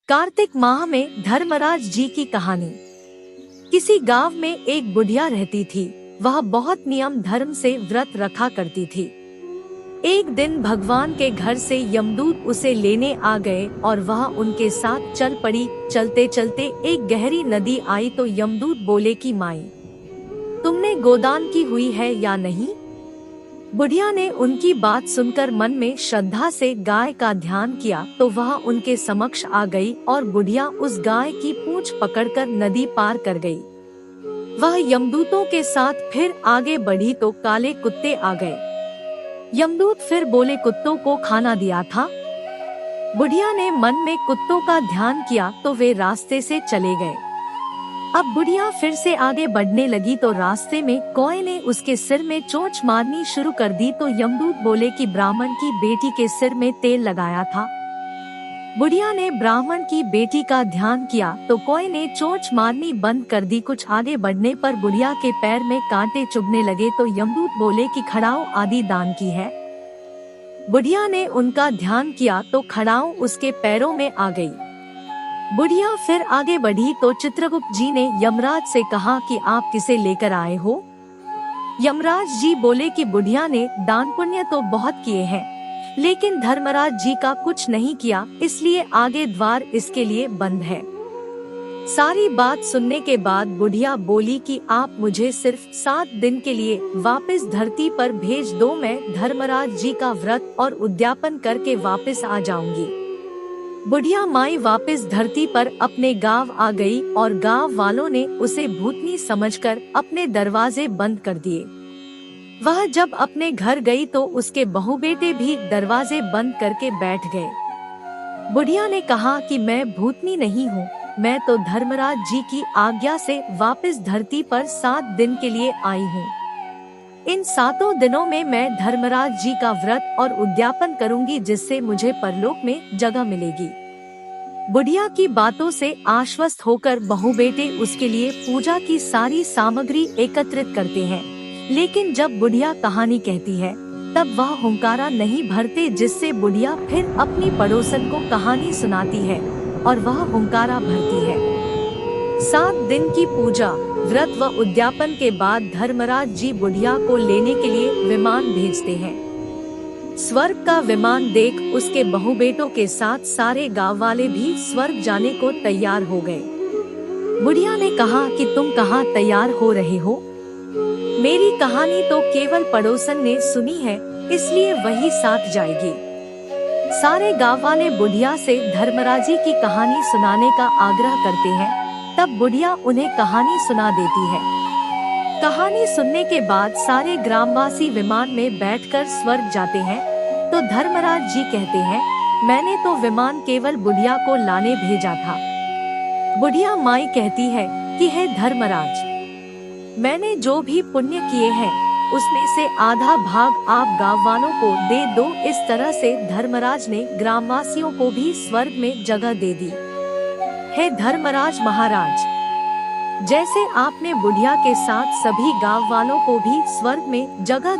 कार्तिक माह में धर्मराज जी की कहानी। किसी गांव में एक बुढ़िया रहती थी। वह बहुत नियम धर्म से व्रत रखा करती थी। एक दिन भगवान के घर से यमदूत उसे लेने आ गए और वह उनके साथ चल पड़ी। चलते चलते एक गहरी नदी आई तो यमदूत बोले कि माई, तुमने गोदान की हुई है या नहीं? बुढ़िया ने उनकी बात सुनकर मन में श्रद्धा से गाय का ध्यान किया तो वह उनके समक्ष आ गई और बुढ़िया उस गाय की पूंछ पकड़कर नदी पार कर गई। वह यमदूतों के साथ फिर आगे बढ़ी तो काले कुत्ते आ गए। यमदूत फिर बोले, कुत्तों को खाना दिया था? बुढ़िया ने मन में कुत्तों का ध्यान किया तो वे रास्ते से चले गए। अब बुढ़िया फिर से आगे बढ़ने लगी तो रास्ते में कौए ने उसके सिर में चोंच मारनी शुरू कर दी तो यमदूत बोले कि ब्राह्मण की बेटी के सिर में तेल लगाया था। बुढ़िया ने ब्राह्मण की बेटी का ध्यान किया तो कौए ने चोंच मारनी बंद कर दी। कुछ आगे बढ़ने पर बुढ़िया के पैर में कांटे चुभने लगे तो यमदूत बोले कि खड़ाऊ आदि दान की है। बुढ़िया ने उनका ध्यान किया तो खड़ाऊ उसके पैरों में आ गई। बुढ़िया फिर आगे बढ़ी तो चित्रगुप्त जी ने यमराज से कहा कि आप किसे लेकर आए हो? यमराज जी बोले कि बुढ़िया ने दान पुण्य तो बहुत किए हैं, लेकिन धर्मराज जी का कुछ नहीं किया, इसलिए आगे द्वार इसके लिए बंद है। सारी बात सुनने के बाद बुढ़िया बोली कि आप मुझे सिर्फ 7 दिन के लिए वापस धरती पर भेज दो, मैं धर्मराज जी का व्रत और उद्यापन करके वापस आ जाऊंगी। बुढ़िया माई वापस धरती पर अपने गांव आ गई और गांव वालों ने उसे भूतनी समझकर अपने दरवाजे बंद कर दिए। वह जब अपने घर गई तो उसके बहू बेटे भी दरवाजे बंद करके बैठ गए। बुढ़िया ने कहा कि मैं भूतनी नहीं हूँ, मैं तो धर्मराज जी की आज्ञा से वापस धरती पर 7 दिन के लिए आई हूँ। इन 7 दिनों में मैं धर्मराज जी का व्रत और उद्यापन करूंगी, जिससे मुझे परलोक में जगह मिलेगी। बुढ़िया की बातों से आश्वस्त होकर बहू बेटे उसके लिए पूजा की सारी सामग्री एकत्रित करते हैं, लेकिन जब बुढ़िया कहानी कहती है तब वह हुंकारा नहीं भरते, जिससे बुढ़िया फिर अपनी पड़ोसन को कहानी सुनाती है और वह हुंकारा भरती है। 7 दिन की पूजा, व्रत व उद्यापन के बाद धर्मराज जी बुढ़िया को लेने के लिए विमान भेजते हैं। स्वर्ग का विमान देख उसके बहू बेटों के साथ सारे गांव वाले भी स्वर्ग जाने को तैयार हो गए। बुढ़िया ने कहा कि तुम कहाँ तैयार हो रहे हो? मेरी कहानी तो केवल पड़ोसन ने सुनी है, इसलिए वही साथ जाएगी। सारे गांव वाले बुढ़िया से धर्मराज जी की कहानी सुनाने का आग्रह करते हैं। तब बुढ़िया उन्हें कहानी सुना देती है। कहानी सुनने के बाद सारे ग्रामवासी विमान में बैठकर स्वर्ग जाते हैं तो धर्मराज जी कहते हैं, मैंने तो विमान केवल बुढ़िया को लाने भेजा था। बुढ़िया माई कहती है कि हे धर्मराज, मैंने जो भी पुण्य किए हैं उसमें से आधा भाग आप गाँव वालों को दे दो। इस तरह से धर्मराज ने ग्रामवासियों को भी स्वर्ग में जगह दे दी। हे धर्मराज महाराज, जैसे आपने बुढ़िया के साथ सभी गांव वालों को भी स्वर्ग में जगह